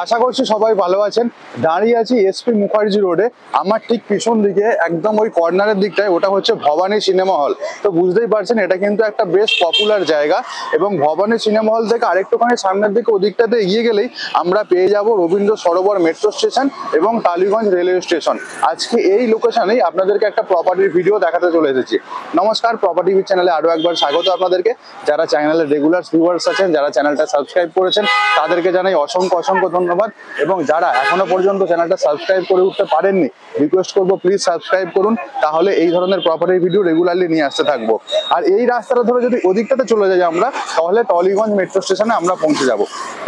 আশা করছি সবাই ভালো আছেন। দাঁড়িয়ে আছি এসপি মুখার্জি রোডে। আমার ঠিক পিছন দিকে একদম ওই কর্নারের দিকটায় ওটা হচ্ছে ভবানী সিনেমা হল। তো বুঝতেই পারছেন এটা কিন্তু একটা বেশ পপুলার জায়গা। এবং ভবানী সিনেমা হল থেকে আরেকটুখানি সামনের দিকে ওদিকটাতে এগিয়ে গেলেই আমরা পেয়ে যাব রবীন্দ্র সরোবর মেট্রো স্টেশন এবং টালিগঞ্জ রেলওয়ে স্টেশন। আজকে এই লোকেশনেই আপনাদেরকে একটা প্রপার্টির ভিডিও দেখাতে চলে এসেছি। নমস্কার, প্রপার্টি ভিউ চ্যানেলে আরো একবার স্বাগত আপনাদেরকে। যারা চ্যানেলের রেগুলার ভিউয়ার্স আছেন, যারা চ্যানেলটা সাবস্ক্রাইব করেছেন, তাদেরকে জানাই অসংখ্য অসংখ্য ধন্যবাদ। এবং যারা এখনো পর্যন্ত চ্যানেলটা সাবস্ক্রাইব করে উঠতে পারেননি, রিকোয়েস্ট করবো প্লিজ সাবস্ক্রাইব করুন, তাহলে এই ধরনের প্রপার্টির ভিডিও রেগুলারলি নিয়ে আসতে থাকবো। আর এই রাস্তাটা ধরে যদি ওদিকটাতে চলে যাই আমরা, তাহলে টলিগঞ্জ মেট্রো স্টেশনে আমরা পৌঁছে যাব।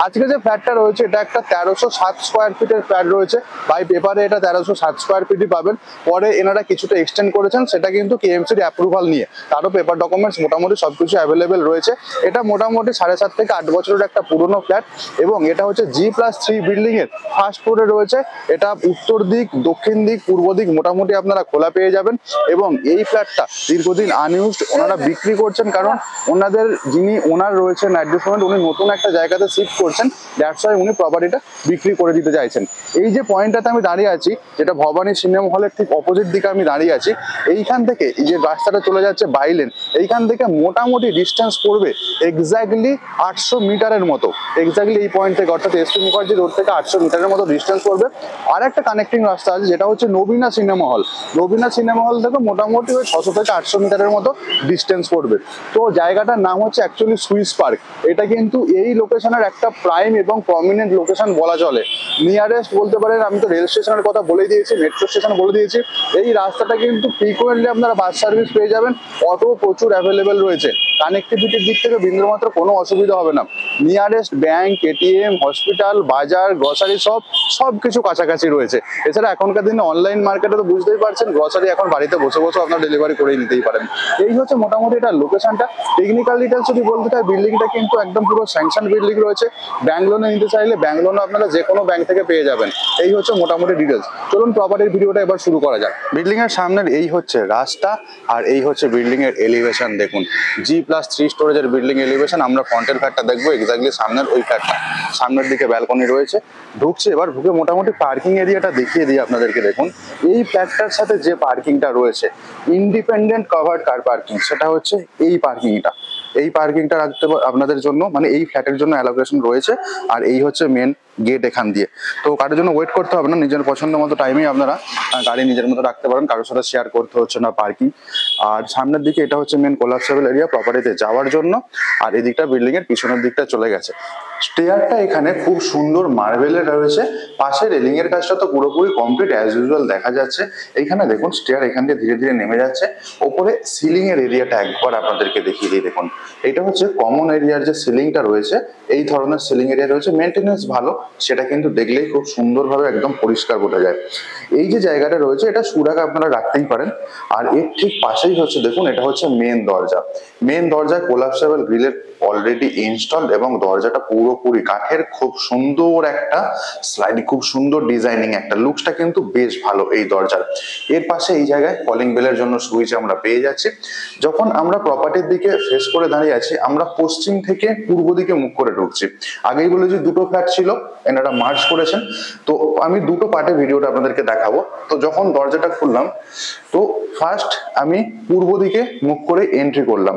আজকে যে ফ্ল্যাটটা রয়েছে এটা একটা 1307 স্কোয়ার ফিটের ফ্ল্যাট রয়েছে। বাই পেপারে এটা 1307 স্কোয়ার ফিটই পাবেন। পরে এনারা কিছুটা এক্সটেন্ড করেছেন, সেটা কিন্তু কেএমসির অ্যাপ্রুভাল নিয়ে। তারও পেপার ডকুমেন্টস মোটামুটি সবকিছু অ্যাভেলেবেল রয়েছে। এটা মোটামুটি 7.5 থেকে 8 বছরের একটা পুরনো ফ্ল্যাট এবং এটা হচ্ছে G+3 বিল্ডিং এর ফার্স্ট ফ্লোরে রয়েছে। এটা উত্তর দিক, দক্ষিণ দিক, পূর্ব দিক মোটামুটি আপনারা খোলা পেয়ে যাবেন। এবং এই ফ্ল্যাটটা দীর্ঘদিন আনইউজড ওনারা বিক্রি করছেন, কারণ ওনাদের যিনি ওনার রয়েছেন অ্যাট দিস মোমেন্ট, উনি নতুন একটা জায়গাতে শিফট করছেন। দ্যাটস ওয়াই উনি প্রপার্টিটা বিক্রি করে দিতে চাইছেন। এই যে পয়েন্টটাতে আমি দাঁড়িয়ে আছি, যেটা ভবানী সিনেমা হলের ঠিক অপোজিট দিকে আমি দাঁড়িয়ে আছি, এইখান থেকে এই যে রাস্তাটা চলে যাচ্ছে বাইলেন, এইখান থেকে মোটামুটি ডিস্টেন্স পড়বে এক্স্যাক্টলি 800 মিটারের মতো। এক্স্যাক্টলি এই পয়েন্ট থেকে, অর্থাৎ এসপি মুখার্জি রোড থেকে 800 মিটারের মতো ডিস্টেন্স পড়বে। আর একটা কানেক্টিং রাস্তা আছে, যেটা হচ্ছে নবীনা সিনেমা হল। নবীনা সিনেমা হল থেকে মোটামুটি ওই 600 থেকে 800 মিটারের মতো ডিস্টেন্স পড়বে। তো জায়গাটার নাম হচ্ছে অ্যাকচুয়ালি সুইস পার্ক। এটা কিন্তু এই লোকেশনের একটা প্রাইম এবং প্রমিনেন্ট লোকেশন বলা চলে। নিয়ারেস্ট বলতে পারেন, আমি তো রেল স্টেশনের কথা বলে দিয়েছি, মেট্রো স্টেশন বলে দিয়েছি। এই রাস্তাটা কিন্তু ফ্রিকোয়েন্টলি আপনারা বাস সার্ভিস পেয়ে যাবেন, অটো প্রচুর অ্যাভেলেবেল রয়েছে। কানেক্টিভিটির দিক থেকে বিন্দুমাত্র কোনো অসুবিধা হবে না। নিয়ারেস্ট ব্যাংক, এটিএম, হসপিটাল, বাজার, গ্রসারি সব কিছু কাছাকাছি রয়েছে। এছাড়া এখনকার দিনে অনলাইন মার্কেটে তো বুঝতেই পারছেন, গ্রসারি এখন বাড়িতে বসে বসে আপনারা ডেলিভারি করে নিতেই পারেন। এই হচ্ছে মোটামুটি এটা লোকেশনটা। টেকনিক্যাল ডিটেলস যদি বলতে চাই, বিল্ডিংটা কিন্তু একদম পুরো স্যাংশন বিল্ডিং রয়েছে। ব্যাংক লোনে নিতে চাইলে ব্যাংক লোনও আপনারা যে কোনো ব্যাংক থেকে পেয়ে যাবেন। এই হচ্ছে মোটামুটি ডিটেলস। চলুন প্রপার্টির ভিডিওটা এবার শুরু করা যাক। বিল্ডিং এর সামনের এই হচ্ছে রাস্তা, আর এই হচ্ছে বিল্ডিং এর এলিভেশন। দেখুন, G+3 স্টোরেজের বিল্ডিং এলিভেশন। আমরা ফ্রন্টের ফ্ল্যাটটা দেখবো, এক্স্যাক্টলি সামনের ওই ফ্ল্যাটটা। সামনের দিকে ব্যালকনি রয়েছে। ঢুকছে, এবার ঢুকে মোটামুটি পার্কিং এরিয়াটা দেখিয়ে দিই আপনাদেরকে। দেখুন, এই ফ্ল্যাটটার সাথে যে পার্কিংটা রয়েছে, ইন্ডিপেন্ডেন্ট কভার্ড কার পার্কিং, সেটা হচ্ছে এই পার্কিংটা। এই পার্কিংটা রাখতে আপনাদের জন্য, মানে এই ফ্ল্যাটের জন্য অ্যালোকেশন রয়েছে। আর এই হচ্ছে মেন গেট এখান দিয়ে। তো কারোর জন্য ওয়েট করতে হবে না, নিজের পছন্দ মতো টাইমেই আপনারা গাড়ি নিজের মতো রাখতে পারেন, কারোর সাথে শেয়ার করতে হচ্ছে না পার্কিং। আর সামনের দিকে এটা হচ্ছে মেন কোলাপসেবল এরিয়া প্রপার্টিতে যাওয়ার জন্য। আর এদিকটা বিল্ডিং এর পিছনের দিকটা চলে গেছে। স্টেয়ারটা এখানে খুব সুন্দর মার্বেলের রয়েছে। পাশে রেলিং এর কাজটা তো পুরোপুরি কমপ্লিট অ্যাজ ইউজুয়াল দেখা যাচ্ছে। এইখানে দেখুন স্টেয়ার এখান দিয়ে ধীরে ধীরে নেমে যাচ্ছে। ওপরে সিলিং এর এরিয়াটা একবার আপনাদেরকে দেখিয়ে দিই। দেখুন, এটা হচ্ছে কমন এরিয়ার যে সিলিংটা রয়েছে, এই ধরনের সিলিং এরিয়া রয়েছে। মেনটেনেন্স ভালো, সেটা কিন্তু দেখলেই খুব সুন্দরভাবে একদম পরিষ্কার বোঝা যায়। এই যে জায়গাটা রয়েছে, এটা সুরাগ আপনারা রাখতেই পারেন। আর এর ঠিক পাশেই হচ্ছে, দেখুন, এটা হচ্ছে মেন দরজা। মেন দরজায় কোলাপসেবল গ্রিলের অলরেডি ইনস্টল, এবং দরজাটা পুরোপুরি কাঠের। খুব সুন্দর একটা স্লাইডিং, খুব সুন্দর ডিজাইনিং একটা লুকসটা কিন্তু বেশ ভালো এই দরজার। এর পাশে এই জায়গায় কলিং বেলের জন্য সুইচ আমরা পেয়ে যাচ্ছি। যখন আমরা প্রপার্টির দিকে ফেস করে দাঁড়িয়ে আছি, আমরা পশ্চিম থেকে পূর্ব দিকে মুখ করে ঢুকছি। আগেই বলে যে দুটো ফ্ল্যাট ছিল, এনারা মার্জ করেছেন। তো আমি দুটো পার্টে ভিডিওটা আপনাদেরকে দেখাবো। তো যখন দরজাটা খুললাম, তো ফার্স্ট আমি পূর্ব দিকে মুখ করে এন্ট্রি করলাম।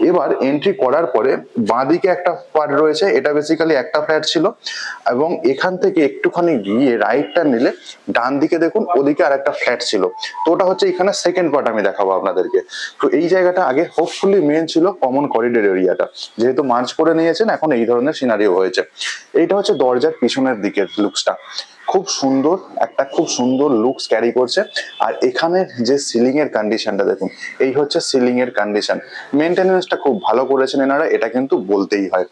এবার এন্ট্রি করার পরে বাঁদিকে একটা পার্ট রয়েছে, এটা বেসিক্যালি একটা ফ্ল্যাট ছিল। এবং এখান থেকে একটুখানি গিয়ে রাইট টার্ন নিলে ডান দিকে দেখুন, ওদিকে আর একটা ফ্ল্যাট ছিল। তো ওটা হচ্ছে এখানে সেকেন্ড পার্ট আমি দেখাবো আপনাদেরকে। তো এই জায়গাটা আগে হোপফুলি মেন ছিল কমন করিডোর এরিয়াটা, যেহেতু মার্জ করে নিয়েছেন এখন এই ধরনের সিনারিও হয়েছে। এইটা হচ্ছে দরজার পিছনের দিকের লুকসটা। খুব সুন্দর একটা, খুব সুন্দর লুকস ক্যারি করছে। আর এখানে যে সিলিং এর কন্ডিশনটা দেখুন, এই হচ্ছে সিলিং এর কন্ডিশন। মেনটেনেন্সটা খুব ভালো করেছেন এনারা, এটা কিন্তু বলতেই হয়।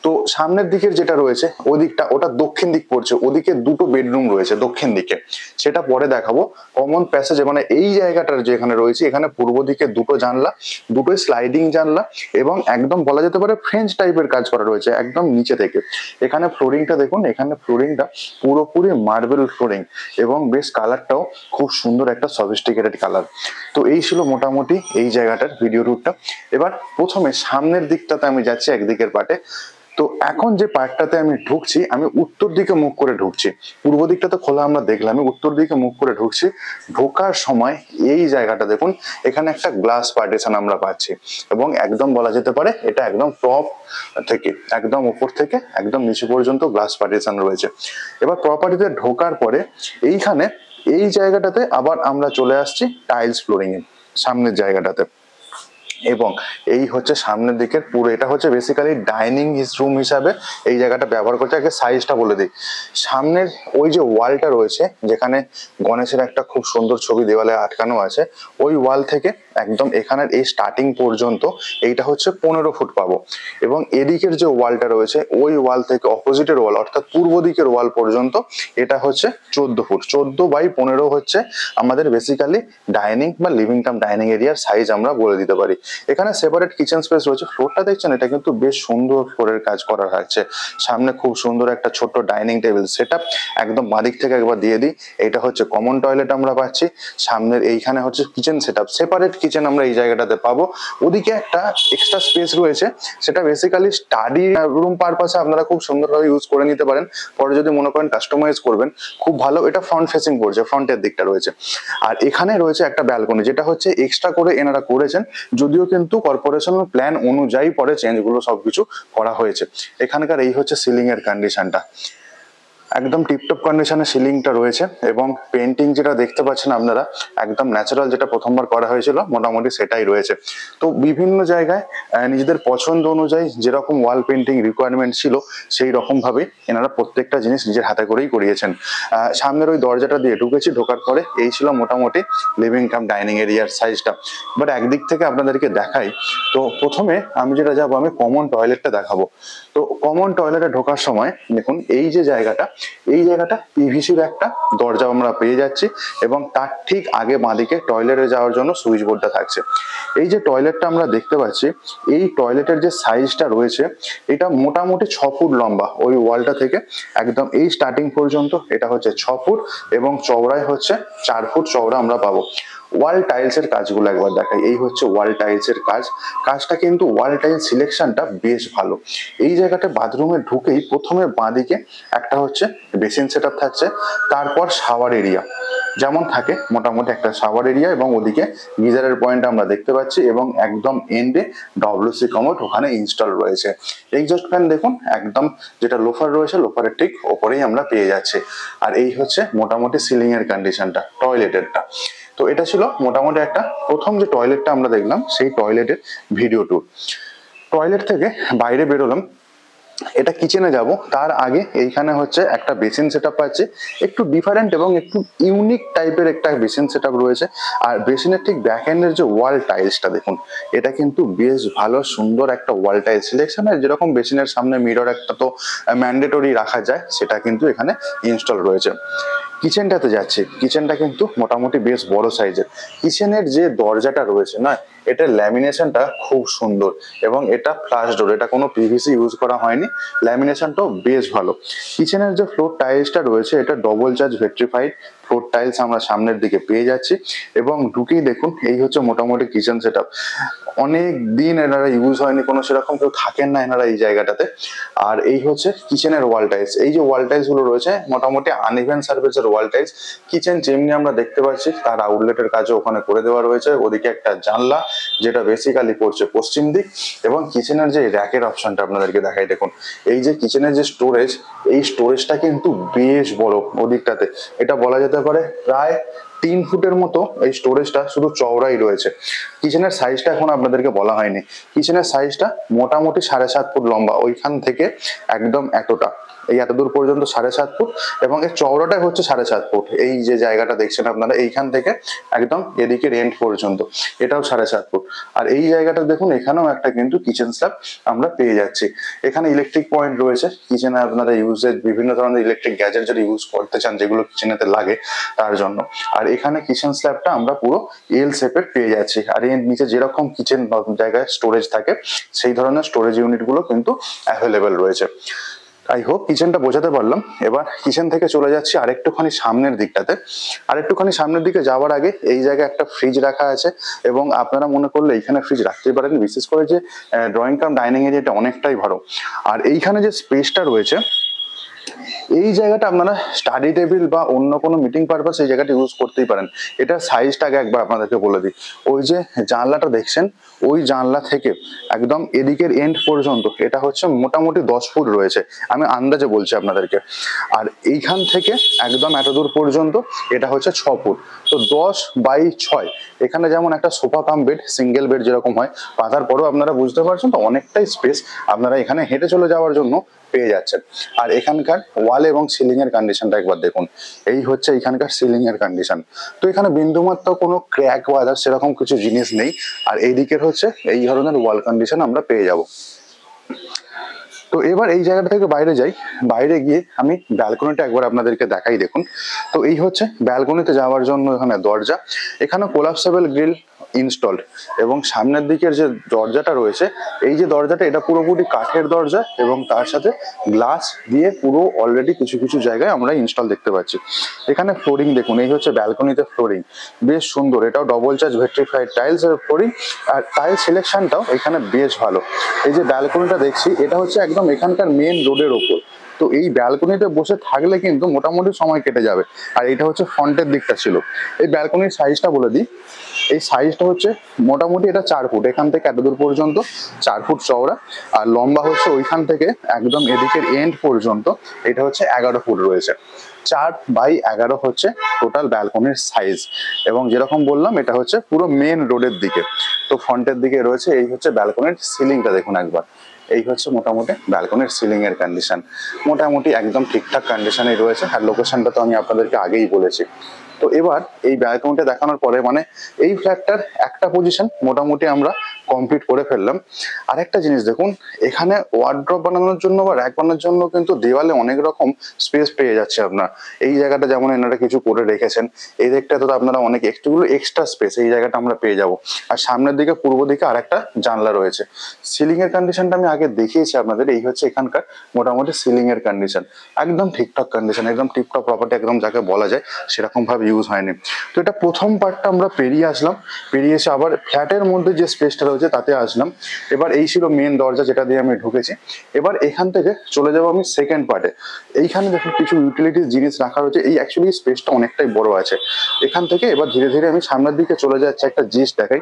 তো সামনের দিকের যেটা রয়েছে ওদিকটা, ওটা দক্ষিণ দিক পড়ছে। ওদিকে দুটো বেডরুম রয়েছে দক্ষিণ দিকে, সেটা পরে দেখাবো। কমন প্যাসেজ, মানে এই জায়গাটার যেখানে রয়েছে, এখানে পূর্ব দিকে দুটো জানলা, দুটোই স্লাইডিং জানলা, এবং একদম বলা যেতে পারে ফ্রেঞ্চ টাইপের কাজ করা রয়েছে একদম নিচে থেকে। এখানে ফ্লোরিংটা দেখুন, এখানে ফ্লোরিংটা পুরোপুরি মার্বেল ফ্লোরিং, এবং বেশ কালারটাও খুব সুন্দর, একটা সফিস্টিকেটেড কালার। তো এই ছিল মোটামুটি এই জায়গাটার ভিডিও রুটটা। এবার প্রথমে সামনের দিকটাতে আমি যাচ্ছি একদিকের পার্টে। তো তো এখন যে পার্টটাতে আমি ঢুকছি, আমি উত্তর দিকে মুখ করে ঢুকছি। পূর্ব দিকটা তো খোলা আমরা দেখলাম, আমি উত্তর দিকে মুখ করে ঢুকছি। ঢোকার সময় এই জায়গাটা দেখুন, এখানে একটা গ্লাস পার্টিশন আমরা পাচ্ছি এবং একদম বলা যেতে পারে এটা একদম টপ থেকে একদম উপর থেকে একদম নিচু পর্যন্ত গ্লাস পার্টিশন রয়েছে। এবার প্রপার্টিতে ঢোকার পরে এইখানে এই জায়গাটাতে আবার আমরা চলে আসছি টাইলস ফ্লোরিং এ, সামনের জায়গাটাতে। এবং এই হচ্ছে সামনের দিকের পুরো, এটা হচ্ছে বেসিক্যালি ডাইনিং রুম হিসাবে এই জায়গাটা ব্যবহার করছে। আগে সাইজটা বলে দিই, সামনের ওই যে ওয়ালটা রয়েছে যেখানে গণেশের একটা খুব সুন্দর ছবি দেওয়ালে আটকানো আছে, ওই ওয়াল থেকে একদম এখানের এই স্টার্টিং পর্যন্ত এইটা হচ্ছে 15 ফুট পাবো। এবং এদিকের যে ওয়ালটা রয়েছে ওই ওয়াল থেকে অপোজিটের ওয়াল অর্থাৎ পূর্ব দিকের ওয়াল পর্যন্ত এটা হচ্ছে 14 ফুট। 14/15 হচ্ছে আমাদের বেসিক্যালি ডাইনিং বা লিভিং কাম ডাইনিং এরিয়ার সাইজ আমরা বলে দিতে পারি। এখানে সেপারেট কিচেন স্পেস রয়েছে। ফ্লোরটা দেখছেন, এটা কিন্তু বেশ সুন্দর ফ্লোরের কাজ করা হয়েছে। সামনে খুব সুন্দর একটা ছোট্ট ডাইনিং টেবিল সেটআপ। একদম বাঁদিক থেকে একবার দিয়ে দিই, এটা হচ্ছে কমন টয়লেট আমরা পাচ্ছি। সামনের এইখানে হচ্ছে কিচেন সেটআপ, সেপারেট কিচেন আমরা এই জায়গাটাতে পাবো। ওদিকে একটা এক্সট্রা স্পেস রয়েছে, সেটা বেসিক্যালি স্টাডি রুম পারপাসে আপনারা খুব সুন্দরভাবে ইউজ করে নিতে পারেন। পরে যদি মনে করেন কাস্টমাইজ করবেন, খুব ভালো। এটা ফ্রন্ট ফেসিং পড়ছে, ফ্রন্টের দিকটা রয়েছে। আর এখানে রয়েছে একটা ব্যালকনি, যেটা হচ্ছে এক্সট্রা করে এনারা করেছেন, যদিও কিন্তু কর্পোরেশনাল প্ল্যান অনুযায়ী পরে চেঞ্জগুলো সবকিছু করা হয়েছে। এখানকার এই হচ্ছে সিলিং এর কন্ডিশনটা, একদম টিপটপ কন্ডিশনে সিলিংটা রয়েছে। এবং পেন্টিং যেটা দেখতে পাচ্ছেন আপনারা, একদম ন্যাচারাল, যেটা প্রথমবার করা হয়েছিল মোটামুটি সেটাই রয়েছে। তো বিভিন্ন জায়গায় নিজেদের পছন্দ অনুযায়ী যেরকম ওয়াল পেন্টিং রিকোয়ারমেন্ট ছিল সেই রকম ভাবে এনারা প্রত্যেকটা জিনিস নিজের হাতে করেই করিয়েছেন। সামনের ওই দরজাটা দিয়ে ঢুকেছি, ঢোকার পরে এই ছিল মোটামুটি লিভিং কাম ডাইনিং এরিয়ার সাইজটা। বাট একদিক থেকে আপনাদেরকে দেখাই, তো প্রথমে আমি যেটা যাবো, আমি কমন টয়লেটটা দেখাবো। তো কমন টয়লেটে ঢোকার সময় দেখুন এই যে জায়গাটা, এই জায়গাটা পিভিসির একটা দরজা আমরা পেয়ে যাচ্ছি এবং তার ঠিক আগে বাঁদিকে টয়লেটে যাওয়ার জন্য সুইচ বোর্ডটা থাকছে। এই যে টয়লেটটা আমরা দেখতে পাচ্ছি, এই টয়লেটের যে সাইজটা রয়েছে এটা মোটামুটি 6 ফুট লম্বা, ওই ওয়ালটা থেকে একদম এই স্টার্টিং পর্যন্ত এটা হচ্ছে 6 ফুট এবং চওড়ায় হচ্ছে 4 ফুট চওড়া আমরা পাবো। ওয়াল টাইলস এর কাজগুলো একবার দেখাই, এই হচ্ছে ওয়াল টাইলস এর কাজটা কিন্তু ওয়াল টাইলস সিলেকশনটা বেশ ভালো। এই জায়গাটা বাথরুমে ঢুকেই প্রথমে বাঁদিকে একটা হচ্ছে বেসিন সেটআপ থাকছে, তারপর শাওয়ার এরিয়া যেমন থাকে মোটামুটি একটা শাওয়ার এরিয়া এবং ওদিকে গিজারের পয়েন্ট আমরা দেখতে পাচ্ছি এবং একদম এন্ডে ডব্লিউসি কমোড ওখানে ইনস্টল রয়েছে। এক্সস্ট ফ্যান দেখুন, একদম যেটা লোফার রয়েছে লোফারের ঠিক ওপরেই আমরা পেয়ে যাচ্ছি। আর এই হচ্ছে মোটামুটি সিলিং এর কন্ডিশনটা টয়লেটেরটা। তো এটা ছিল মোটামুটি একটা প্রথম যে টয়লেটটা আমরা দেখলাম সেই টয়লেটের ভিডিও ট্যুর। টয়লেট থেকে বাইরে বেরোলাম, এটা কিচেনে যাব তার আগে এইখানে হচ্ছে একটা বেসিন সেটআপ পাচ্ছি, একটু ডিফারেন্ট এবং একটু ইউনিক টাইপের একটা বেসিন সেটআপ রয়েছে। আর বেসিনের ঠিক ব্যাক এন্ডের যে ওয়াল টাইলসটা দেখুন, এটা কিন্তু বেশ ভালো সুন্দর একটা ওয়াল টাইলস সিলেকশন। আর যেরকম বেসিনের সামনে মিরর একটা তো ম্যান্ডেটরি রাখা যায়, সেটা কিন্তু এখানে ইনস্টল রয়েছে। কিচেনটাতে যাচ্ছি, কিচেনটা কিন্তু মোটামুটি বেশ বড় সাইজের। কিচেনের যে দরজাটা রয়েছে না, এটার ল্যামিনেশনটা খুব সুন্দর এবং এটা ফ্লাশ ডোর, এটা কোনো পিভিসি ইউজ করা হয়নি, ল্যামিনেশনটাও বেশ ভালো। কিচেনের যে ফ্লোর টাইলসটা রয়েছে এটা double charge vitrified floor tiles আমরা সামনের দিকে পেয়ে যাচ্ছি। এবং ঢুকেই দেখুন এই হচ্ছে মোটামুটি কিচেন সেটআপ। অনেক দিন এনারা ইউজ হয়নি, কোনো সেরকম কেউ থাকেন না এনারা এই জায়গাটাতে। আর এই হচ্ছে কিচেনের ওয়াল টাইলস, এই যে ওয়াল টাইলস গুলো রয়েছে মোটামুটি আনইভেন সারফেসের ওয়াল টাইলস। কিচেন যেমনি আমরা দেখতে পাচ্ছি তার আউটলেটের কাজও ওখানে করে দেওয়া রয়েছে। ওদিকে একটা জানলা যেটা বেসিক্যালি পড়ছে পশ্চিম দিক। এবং কিচেনের যে র্যাকের অপশনটা আপনাদেরকে দেখাই, দেখুন এই যে কিচেনের যে স্টোরেজ, এই স্টোরেজটা কিন্তু বেশ বড় ওদিকটাতে। এটা বলা যেতে পারে প্রায় 3 ফুটের মতো এই স্টোরেজটা শুধু চওড়াই রয়েছে। কিচেনের সাইজটা এখন আপনাদেরকে বলা হয়নি, কিচেনের সাইজটা মোটামুটি 7.5 ফুট লম্বা, ওইখান থেকে একদম এতটা এই এতদূর পর্যন্ত 7.5 ফুট এবং এর চওড়াটাই হচ্ছে 7.5 ফুট। এই যে জায়গাটা দেখছেন আপনারা এইখান থেকে একদম এদিকে রেন্ট পর্যন্ত এটাও 7.5 ফুট। আর এই জায়গাটা দেখুন এখানেও একটা কিন্তু কিচেন স্ল্যাব আমরা পেয়ে যাচ্ছি। এখানে ইলেকট্রিক পয়েন্ট রয়েছে, কিচেনে আপনারা ইউজের বিভিন্ন ধরনের ইলেকট্রিক গ্যাজেট যদি ইউজ করতে চান যেগুলো কিচেনেতে লাগে তার জন্য। আর এখানে কিচেন স্ল্যাবটা আমরা পুরো এল শেপের পেয়ে যাচ্ছি। আর এর নিচে যেরকম কিচেন জায়গায় স্টোরেজ থাকে সেই ধরনের স্টোরেজ ইউনিট গুলো কিন্তু অ্যাভেলেবেল রয়েছে। আই হোপ কিচেনটা বোঝাতে পারলাম। এবার কিচেন থেকে চলে যাচ্ছি আরেকটুখানি সামনের দিকটাতে। আরেকটুখানি সামনের দিকে যাওয়ার আগে এই জায়গায় একটা ফ্রিজ রাখা আছে, এবং আপনারা মনে করলে এইখানে ফ্রিজ রাখতেই পারেন, বিশেষ করে যে ড্রয়িং কাম ডাইনিং এরিয়াটা অনেকটাই বড়। আর এইখানে যে স্পেসটা রয়েছে, এই জায়গাটা আপনারা স্টাডি টেবিল বা অন্য কোনো মিটিং পারপাস এই জায়গাটা ইউজ করতেই পারেন। এটার সাইজটা আগে একবার আপনাদেরকে বলে দিই। ওই যে জানলাটা দেখছেন, ওই জানলা থেকে একদম এদিকের এন্ড পর্যন্ত এটা হচ্ছে মোটামুটি 10 ফুট রয়েছে, আমি আন্দাজে বলছি আপনাদেরকে। আর এইখান থেকে একদম এতদূর পর্যন্ত এটা হচ্ছে 6 ফুট। তো 10 বাই 6, এখানে যেমন একটা sofa cum bed, single bed যেরকম হয় পাতার পরেও আপনারা বুঝতে পারছেন তো অনেকটাই স্পেস আপনারা এখানে হেঁটে চলে যাওয়ার জন্য পেয়ে যাচ্ছেন। আর এখানকার ওয়াল এবং সিলিং এর কন্ডিশনটা একবার দেখুন, এই হচ্ছে এখানকার সিলিং এর কন্ডিশন। তো এখানে বিন্দুমাত্র কোনো ক্র্যাক বা সেরকম কিছু জিনিস নেই। আর এই দিকের হচ্ছে এই ধরনের ওয়াল কন্ডিশন আমরা পেয়ে যাব। তো এবার এই জায়গাটা থেকে বাইরে যাই। বাইরে গিয়ে আমি ব্যালকনিটা একবার আপনাদেরকে দেখাই, দেখুন। তো এই হচ্ছে ব্যালকনিতে যাওয়ার জন্য এখানে দরজা, এখানে কোলাপসেবল গ্রিল ইনস্টলড, এবং সামনের দিকের যে দরজাটা রয়েছে, এই যে দরজাটা এটা পুরোপুরি কাঠের দরজা, এবং তার সাথে গ্লাস দিয়ে পুরো অলরেডি কিছু কিছু জায়গায় আমরা ইনস্টল দেখতে পাচ্ছি। এখানে ফ্লোরিং দেখুন, এই হচ্ছে ব্যালকনিতে ফ্লোরিং, বেশ সুন্দর। এটাও ডবল চার্জ ভেট্রিফাইড টাইলস এর ফ্লোরিং, আর টাইল সিলেকশনটাও এখানে বেশ ভালো। এই যে ব্যালকনিটা দেখছি, এটা হচ্ছে একদম এখানকার মেন রোডের ওপর। তো এই ব্যালকনিতে বসে থাকলে কিন্তু মোটামুটি সময় কেটে যাবে। আর এটা হচ্ছে ফ্রন্টের দিকটা ছিল। এই ব্যালকনির সাইজটা বলে দিই, এই সাইজটা হচ্ছে মোটামুটি এটা 4 ফুট, এখান থেকে এতদূর পর্যন্ত 4 ফুট চওড়া। আর লম্বা হচ্ছে ওইখান থেকে একদম এদিকের এন্ড পর্যন্ত এটা হচ্ছে 11 ফুট রয়েছে। 4 বাই 11 হচ্ছে টোটাল ব্যালকনির সাইজ। এবং যেরকম বললাম এটা হচ্ছে পুরো মেন রোডের দিকে। তো ফ্রন্টের দিকে রয়েছে, এই হচ্ছে ব্যালকনির সিলিংটা দেখুন একবার। এই হচ্ছে মোটামুটি ব্যালকনির সিলিং এর কন্ডিশন, মোটামুটি একদম ঠিকঠাক কন্ডিশনে রয়েছে। আর লোকেশনটা তো আমি আপনাদেরকে আগেই বলেছি। তো এবার এই ব্যালকনিটা দেখানোর পরে মানে এই ফ্ল্যাটটার একটা পজিশন মোটামুটি আমরা কমপ্লিট করে ফেললাম। আরেকটা জিনিস দেখুন, এখানে ওয়ার্ড্রপ বানানোর জন্য বা র্যাক বানানোর জন্য কিন্তু দেওয়ালে অনেক রকম স্পেস পেয়ে যাচ্ছে আপনার। এই জায়গাটা যেমন এনারা কিছু করে রেখেছেন, এই দিকটাতে তো আপনারা অনেক এক্সট্রা স্পেস এই জায়গাটা আমরা পেয়ে যাব। আর সামনের দিকে পূর্ব দিকে আরেকটা জানলা রয়েছে। সিলিং এর কন্ডিশনটা আমি আগে দেখিয়েছি আপনাদের, এই হচ্ছে এখানকার মোটামুটি সিলিং এর কন্ডিশন, একদম ঠিকঠাক কন্ডিশন, একদম টিপটপ প্রপার্টি একদম যাকে বলা যায় সেরকম ভাবে ইউজ হয়নি। তো এটা প্রথম পার্টটা আমরা পেরিয়ে আসলাম, পেরিয়ে এসে আবার ফ্ল্যাটের মধ্যে যে স্পেসটা রয়েছে তাতে আসলাম। এবার এই ছিল মেন দরজা যেটা দিয়ে আমি ঢুকেছি। এবার এখান থেকে চলে যাবো আমি সেকেন্ড পার্টে। এইখানে দেখুন কিছু ইউটিলিটিস জিনিস রাখা রয়েছে, এই অ্যাকচুয়ালি স্পেসটা অনেকটাই বড় আছে। এখান থেকে এবার ধীরে ধীরে আমি সামনের দিকে চলে যাচ্ছি, একটা জিনিস দেখাই।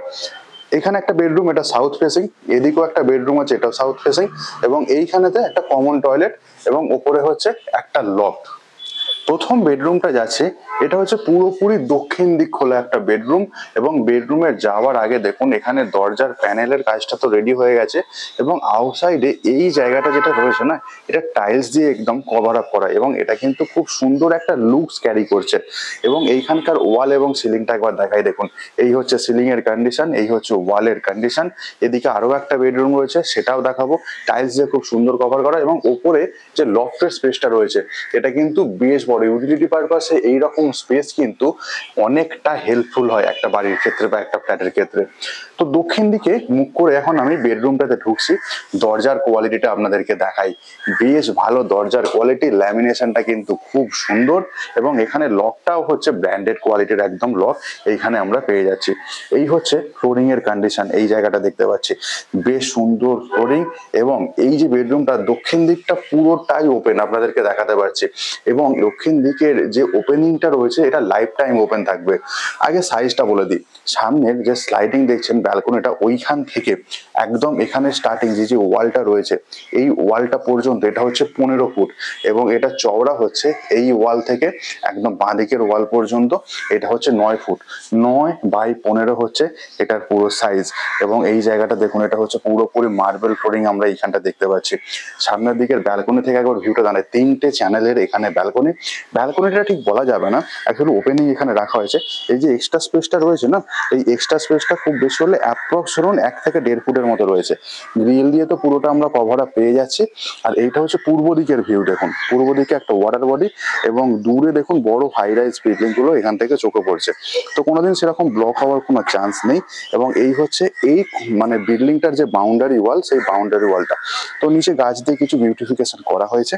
এখানে একটা বেডরুম, এটা সাউথ ফেসিং, এদিকেও একটা বেডরুম আছে, এটাও সাউথ ফেসিং, এবং এইখানেতে একটা কমন টয়লেট, এবং ওপরে হচ্ছে একটা লফট। প্রথম বেডরুমটা যাচ্ছে, এটা হচ্ছে পুরোপুরি দক্ষিণ দিক খোলা একটা বেডরুম। এবং বেডরুমে যাওয়ার আগে দেখুন এখানে দরজার প্যানেলের কাজটা তো রেডি হয়ে গেছে, এবং আউটসাইডে এই জায়গাটা যেটা রয়েছে না, এটা টাইলস দিয়ে একদম কভার আপ করা, এবং এটা কিন্তু খুব সুন্দর একটা লুকস ক্যারি করছে। এবং এইখানকার ওয়াল এবং সিলিংটা একবার দেখাই, দেখুন এই হচ্ছে সিলিং এর কন্ডিশন, এই হচ্ছে ওয়ালের কন্ডিশন। এদিকে আরো একটা বেডরুম রয়েছে, সেটাও দেখাবো, টাইলস দিয়ে খুব সুন্দর কভার করা। এবং ওপরে যে লফটের স্পেসটা রয়েছে, এটা কিন্তু বেশ বড়। ইউটিলিটি পারপাসে এইরকম স্পেস কিন্তু অনেকটা হেল্পফুল হয় একটা বাড়ির ক্ষেত্রে বা একটা ফ্ল্যাটের ক্ষেত্রে। তো দক্ষিণ দিকে মুখ করে এখন আমি বেডরুমটাতে ঢুকছি। দরজার কোয়ালিটিটা আপনাদেরকে দেখাই, বেশ ভালো দরজার কোয়ালিটি, ল্যামিনেশনটা কিন্তু খুব সুন্দর, এবং এখানে লকটাও হচ্ছে ব্র্যান্ডেড কোয়ালিটির একদম লক এইখানে আমরা পেয়ে যাচ্ছি। এই হচ্ছে ফ্লোরিং এর কন্ডিশন, এই জায়গাটা দেখতে পাচ্ছি বেশ সুন্দর ফ্লোরিং। এবং এই যে বেডরুমটা দক্ষিণ দিকটা পুরোটাই ওপেন, আপনাদেরকে দেখাতে পারছি। এবং দক্ষিণ দিকের যে ওপেনিংটা রয়েছে এটা লাইফ টাইম ওপেন থাকবে। আগে সাইজটা বলে দিই, সামনের যে স্লাইডিং দেখছেন ব্যালকনিটা, ওইখান থেকে একদম এখানে স্টার্টিং যে ওয়ালটা রয়েছে, এই ওয়ালটা পর্যন্ত এটা হচ্ছে 15 ফুট, এবং এটা চওড়া হচ্ছে এই ওয়াল থেকে একদম বাঁ দিকের ওয়াল পর্যন্ত এটা হচ্ছে 9 ফুট। 9 বাই 15 হচ্ছে এটার পুরো সাইজ। এবং এই জায়গাটা দেখুন, এটা হচ্ছে পুরোপুরি মার্বেল ফ্লোরিং আমরা এইখানটা দেখতে পাচ্ছি। সামনের দিকের ব্যালকনি থেকে একবার ভিউটা দাঁড়ায়, 3টে চ্যানেলের এখানে ব্যালকনি। ব্যালকনিটা ঠিক বলা যাবে না, অ্যাকচুয়ালি ওপেনিং এখানে রাখা হয়েছে। এই যে এক্সট্রা স্পেসটা রয়েছে না, এই এক্সট্রা স্পেসটা খুব বেশি হলে অ্যাপ্রক্স ধরুন 1 থেকে 1.5 ফুটের মতো রয়েছে। গ্রিল দিয়ে তো পুরোটা আমরা কভার আপ পেয়ে যাচ্ছি। আর এইটা হচ্ছে পূর্ব দিকের ভিউ, দেখুন পূর্ব দিকে একটা ওয়াটার বডি এবং দূরে দেখুন বড় হাই রাইজ বিল্ডিং গুলো এখান থেকে চোখে পড়ছে। তো কোনোদিন সেরকম ব্লক হওয়ার কোনো চান্স নেই। এবং এই হচ্ছে এই মানে বিল্ডিংটার যে বাউন্ডারি ওয়াল, সেই বাউন্ডারি ওয়ালটা। তো নিচে গাছ দিয়ে কিছু বিউটিফিকেশন করা হয়েছে।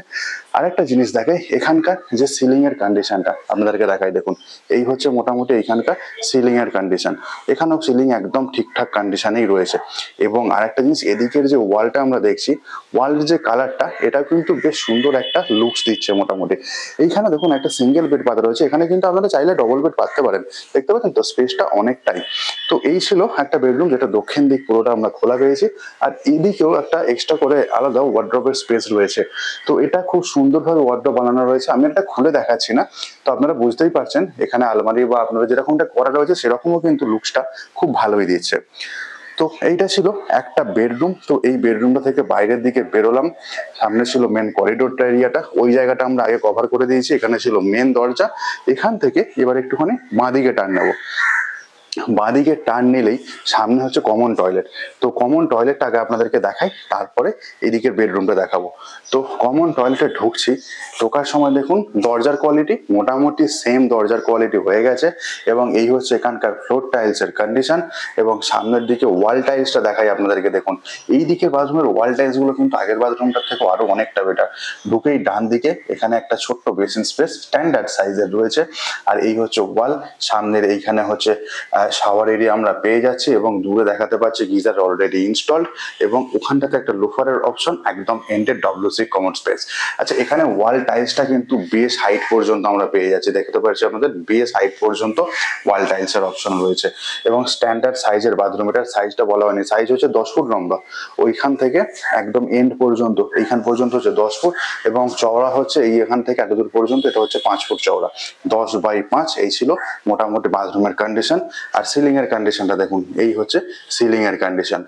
আরেকটা জিনিস দেখাই, এখানকার যে সিলিং এর কন্ডিশনটা আপনাদেরকে দেখাই, দেখুন এই হচ্ছে মোটামুটি এখানকার সিলিং এর কন্ডিশন। এখানেও সিলিং একদম ঠিকঠাক কন্ডিশনেই রয়েছে। এবং আরেকটা জিনিস, এদিকের যে ওয়ালটা আমরা দেখছি, ওয়ালের যে কালারটা, এটা কিন্তু বেশ সুন্দর একটা লুকস দিচ্ছে মোটামুটি। এইখানে দেখুন একটা সিঙ্গেল বেড পাতা রয়েছে, এখানে কিন্তু আপনারা চাইলে ডবল বেড পাততে পারেন। দেখতে পাচ্ছেন তো স্পেসটা অনেকটাই। তো এই ছিল একটা বেডরুম, যেটা দক্ষিণ দিক পুরোটা আমরা খোলা পেয়েছি। আর এদিকেও একটা এক্সট্রা করে আলাদা ওয়ার্ড্রপের স্পেস রয়েছে। তো এটা খুব সুন্দরভাবে ওয়ার্ড্রপ বানানো রয়েছে। আমি এটা খুলে দেখাচ্ছি না, তো আপনারা বুঝতেই পারছেন এখানে আলমারি বা আপনারা যেরকমটা করা রয়েছে সেরকমও কিন্তু লুকসটা খুব ভালোই দিচ্ছে। তো এইটা ছিল একটা বেডরুম। তো এই বেডরুমটা থেকে বাইরের দিকে বেরোলাম, সামনে ছিল মেন করিডোরটা এরিয়াটা, ওই জায়গাটা আমরা আগে কভার করে দিয়েছি। এখানে ছিল মেন দরজা। এখান থেকে এবার একটুখানি বাঁ দিকে টার্ন নেবো। বাঁদিকে টার্ন নিলেই সামনে হচ্ছে কমন টয়লেট। তো কমন টয়লেটটা আগে আপনাদেরকে দেখাই, তারপরে এদিকের বেডরুমটা দেখাবো। তো কমন টয়লেটে ঢুকছি, ঢোকার সময় দেখুন দরজার কোয়ালিটি মোটামুটি সেম দরজার কোয়ালিটি হয়ে গেছে। এবং এই হচ্ছে এখানকার ফ্লোর টাইলসের কন্ডিশন। এবং সামনের দিকে ওয়াল টাইলসটা দেখাই আপনাদেরকে, দেখুন এই দিকের বাথরুমের ওয়াল টাইলস গুলো কিন্তু আগের বাথরুমটার থেকে আরো অনেকটা বেটার। ঢুকেই ডান দিকে এখানে একটা ছোট্ট বেসিন স্পেস স্ট্যান্ডার্ড সাইজের রয়েছে। আর এই হচ্ছে ওয়াল, সামনের এইখানে হচ্ছে শাওয়ার এরিয়া আমরা পেয়ে যাচ্ছি। এবং দূরে দেখাতে পাচ্ছি গিজার অলরেডি ইনস্টলড। এবং ওখানটাতে একটা লোফারের অপশন, একদম এন্ডেড ডব্লিউসি কমন স্পেস। আচ্ছা, এখানে ওয়াল টাইলসটা কিন্তু বেস হাইট পর্যন্ত আমরা পেয়ে যাচ্ছি। দেখতে পাচ্ছি আপনাদের বেস হাইট পর্যন্ত ওয়াল টাইলসের অপশন রয়েছে। এবং স্ট্যান্ডার্ড সাইজের বাথরুম, এটার সাইজটা বলা হয়নি, সাইজ হচ্ছে 10 ফুট লম্বা। ওইখান থেকে একদম এন্ড পর্যন্ত, এইখান পর্যন্ত হচ্ছে 10 ফুট। এবং চওড়া হচ্ছে এই এখান থেকে এতদূর পর্যন্ত, এটা হচ্ছে 5 ফুট চওড়া। 10/5 এই ছিল মোটামুটি বাথরুমের কন্ডিশন। আর সিলিং এর কন্ডিশনটা দেখুন, এই হচ্ছে সিলিং এর কন্ডিশন।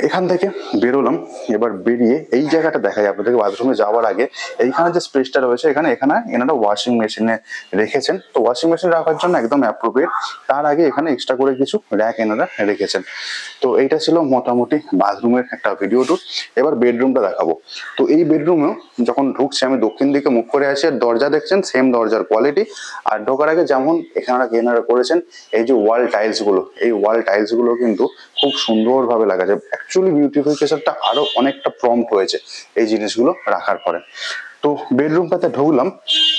এখান থেকে বেরোলাম, এবার বেরিয়ে এই জায়গাটা দেখাই আপনাদেরকে। বাথরুমে যাওয়ার আগে এইখানে যে স্পেসটা রয়েছে, এখানে এনারা ওয়াশিং মেশিনে রেখেছেন। তো ওয়াশিং মেশিন রাখার জন্য একদম অ্যাপ্রোপ্রিয়েট। তার আগে এখানে এক্সট্রা করে কিছু র্যাক এনারা রেখেছেন। তো এইটা ছিল মোটামুটি বাথরুমের একটা ভিডিও টুর। এবার বেডরুমটা দেখাবো। তো এই বেডরুমেও যখন ঢুকছি, আমি দক্ষিণ দিকে মুখ করে আসি, আর দরজা দেখছেন সেম দরজার কোয়ালিটি। আর ঢোকার আগে যেমন এনারা করেছেন, এই যে ওয়াল টাইলস গুলো, এই ওয়াল টাইলস গুলো কিন্তু খুব সুন্দরভাবে লাগা যায়। অ্যাকচুয়ালি বিউটিফিকেশনটা আরো অনেকটা প্রম্পট হয়েছে এই জিনিসগুলো রাখার পরে। তো বেডরুমটাতে ঢুকলাম,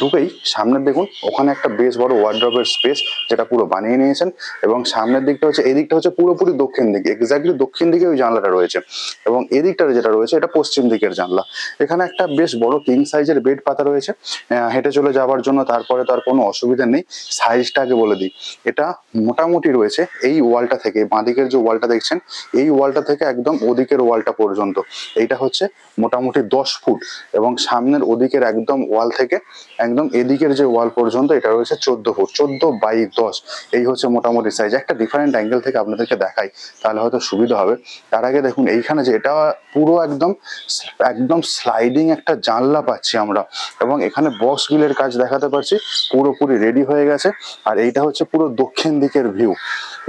ঢুকেই সামনে দেখুন ওখানে একটা বেশ বড় ওয়ার্ড্রপের স্পেস, যেটা পুরো বানিয়ে নিয়েছেন। এবং সামনের দিকটা হচ্ছে, এই দিকটা হচ্ছে পুরোপুরি দক্ষিণ দিকে, এক্স্যাক্টলি দক্ষিণ দিকে ওই জানলাটা রয়েছে। এবং এদিকটা যেটা রয়েছে, এটা পশ্চিম দিকের জানলা। এখানে একটা বেশ বড় কিং সাইজের বেড পাতা রয়েছে, হেঁটে চলে যাওয়ার জন্য। তারপরে তার কোনো অসুবিধা নেই। সাইজটা আগে বলে দিই, এটা মোটামুটি রয়েছে এই ওয়ালটা থেকে, বাঁদিকের যে ওয়ালটা দেখছেন, এই ওয়ালটা থেকে একদম ওদিকের ওয়ালটা পর্যন্ত, এইটা হচ্ছে মোটামুটি 10 ফুট। এবং সামনের ওদিকের একদম ওয়াল থেকে একদম এদিকের যে ওয়াল পর্যন্ত, এটা রয়েছে 14 ফুট। 14/10 এই হচ্ছে মোটামুটি সাইজ। একটা ডিফারেন্ট অ্যাঙ্গেল থেকে আপনাদেরকে দেখাই, তাহলে হয়তো সুবিধা হবে। তার আগে দেখুন এইখানে যে এটা পুরো একদম একদম স্লাইডিং একটা জানলা পাচ্ছি আমরা। এবং এখানে বক্স গ্রিলের কাজ দেখাতে পারছি, পুরোপুরি রেডি হয়ে গেছে। আর এইটা হচ্ছে পুরো দক্ষিণ দিকের ভিউ,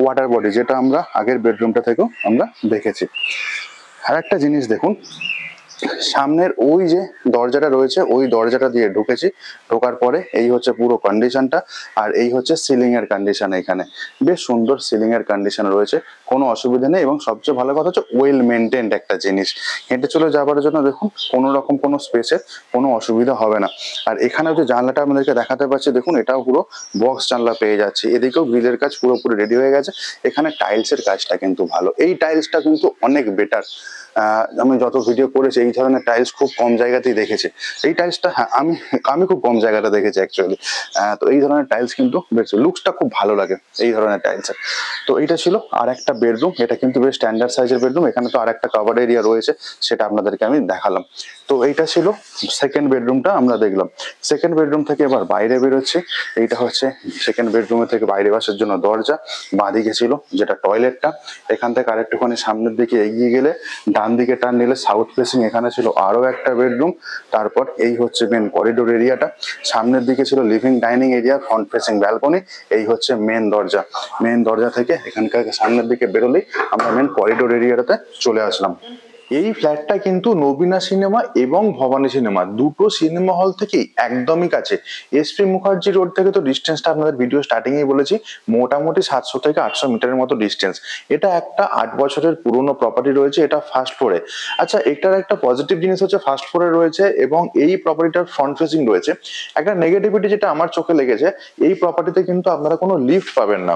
ওয়াটার বডি, যেটা আমরা আগের বেডরুমটা থেকেও আমরা দেখেছি। আর একটা জিনিস দেখুন, সামনের ওই যে দরজাটা রয়েছে, ওই দরজাটা দিয়ে ঢুকেছি। ঢোকার পরে এই হচ্ছে পুরো কন্ডিশনটা। আর এই হচ্ছে সিলিং এর কন্ডিশন। এখানে বেশ সুন্দর সিলিং এর কন্ডিশন রয়েছে, কোনো অসুবিধা নেই। এবং সবচেয়ে ভালো কথা হচ্ছে ওয়েল মেনটেন্ড একটা জিনিস। হেঁটে চলে যাওয়ার জন্য দেখুন কোনো রকম কোনো স্পেসের কোনো অসুবিধা হবে না। আর এখানে যে জানলাটা আমাদেরকে দেখাতে পাচ্ছি, দেখুন এটাও পুরো বক্স জানলা পেয়ে যাচ্ছে। এদিকেও গ্রিলের কাজ পুরোপুরি রেডি হয়ে গেছে। এখানে টাইলসের কাজটা কিন্তু ভালো, এই টাইলসটা কিন্তু অনেক বেটার। আমি যত ভিডিও করেছি এই ধরনের টাইলস খুব কম জায়গাতেই দেখেছি। এই টাইলসটা, হ্যাঁ, আমি খুব কম জায়গাটা দেখেছি অ্যাকচুয়ালি। তো এই ধরনের টাইলস কিন্তু বেশ লুকসটা খুব ভালো লাগে এই ধরনের টাইলসের। তো এইটা ছিল আর একটা বেডরুম, এটা কিন্তু বেশ স্ট্যান্ডার্ড সাইজের বেডরুম। এখানে তো আর একটা কভার এরিয়া রয়েছে, সেটা আপনাদেরকে আমি দেখালাম। তো এইটা ছিল সেকেন্ড বেডরুমটা আমরা দেখলাম। সেকেন্ড বেডরুম থেকে এবার বাইরে বেরোচ্ছি। এইটা হচ্ছে সেকেন্ড বেডরুমে থেকে বাইরে আসার জন্য দরজা। বাঁদিকে ছিল যেটা টয়লেটটা। এখান থেকে আরেকটুখানি সামনের দিকে এগিয়ে গেলে ডান দিকে টার্ন নিলে সাউথ ফেসিং, এখানে ছিল আরো একটা বেডরুম। তারপর এই হচ্ছে মেন করিডোর এরিয়াটা। সামনের দিকে ছিল living dining area, front facing balcony. এই হচ্ছে মেন দরজা। মেন দরজা থেকে এখানকার সামনের দিকে বেরোলেই আমরা মেন করিডোর এরিয়াটাতে চলে আসলাম। এই ফ্ল্যাটটা কিন্তু নবীনা সিনেমা এবং ভবানী সিনেমা দুটো সিনেমা হল থেকেই একদমই কাছে। এসপি মুখার্জি রোড থেকে তো ডিস্টেন্সটা আপনাদের ভিডিও স্টার্টিং এ বলেছি, মোটামুটি 700 থেকে 800 মিটারের মতো ডিস্টেন্স। এটা একটা 8 বছরের পুরনো প্রপার্টি রয়েছে, এটা ফার্স্ট ফ্লোরে। আচ্ছা, এটার একটা পজিটিভ জিনিস হচ্ছে ফার্স্ট ফ্লোরে রয়েছে এবং এই প্রপার্টিটার ফ্রন্ট ফেসিং রয়েছে। একটা নেগেটিভিটি যেটা আমার চোখে লেগেছে, এই প্রপার্টিতে কিন্তু আপনারা কোনো লিফট পাবেন না।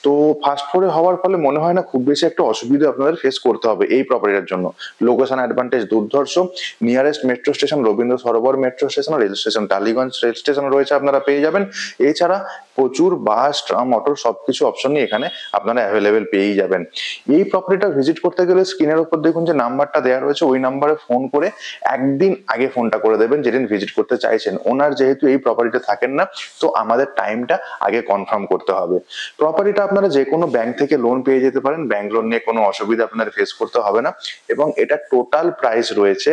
তো ফার্স্ট ফ্লোরে হওয়ার ফলে মনে হয় না খুব বেশি একটা অসুবিধা আপনাদের ফেস করতে হবে এই প্রপার্টিটার জন্য। লোকেশন অ্যাডভান্টেজ দুর্ধর্ষ। Nearest metro station Rabindra Sarobar metro station, rail station Tollygunge rail station রয়েছে, আপনারা পেয়ে যাবেন। এছাড়া প্রচুর বাস, ট্রাম, অটো সবকিছু অপশনই এখানে আপনারা অ্যাভেলেবেল পেয়েই যাবেন। এই প্রপার্টিটা ভিজিট করতে গেলে স্ক্রিনের উপর দেখুন যে নাম্বারটা দেওয়া রয়েছে, ওই নাম্বারে ফোন করে একদিন আগে ফোনটা করে দেবেন যেদিন ভিজিট করতে চাইছেন। ওনার যেহেতু এই প্রপার্টিতে থাকেন না, তো আমাদের টাইমটা আগে কনফার্ম করতে হবে। প্রপার্টিটা আপনারা যে কোনো ব্যাংক থেকে লোন পেয়ে যেতে পারেন, ব্যাংক লোন নিয়ে কোনো অসুবিধা আপনাদের ফেস করতে হবে না। এবং এটা টোটাল প্রাইস রয়েছে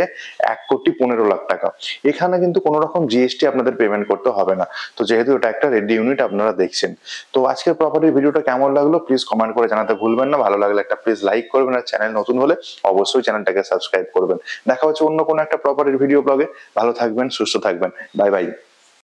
1,15,00,000 টাকা। এখানে কিন্তু কোনো রকম জিএসটি আপনাদের পেমেন্ট করতে হবে না। তো যেহেতু এটা একটা রেডি ইউনিট আপনারা দেখছেন। তো আজকের প্রপার্টির ভিডিওটা কেমন লাগলো প্লিজ কমেন্ট করে জানাতে ভুলবেন না। ভালো লাগলে একটা প্লিজ লাইক করবেন, আর চ্যানেল নতুন হলে অবশ্যই চ্যানেলটাকে সাবস্ক্রাইব করবেন। দেখা হচ্ছে অন্য কোনো একটা প্রপার্টির ভিডিও ব্লগে। ভালো থাকবেন, সুস্থ থাকবেন। Bye bye.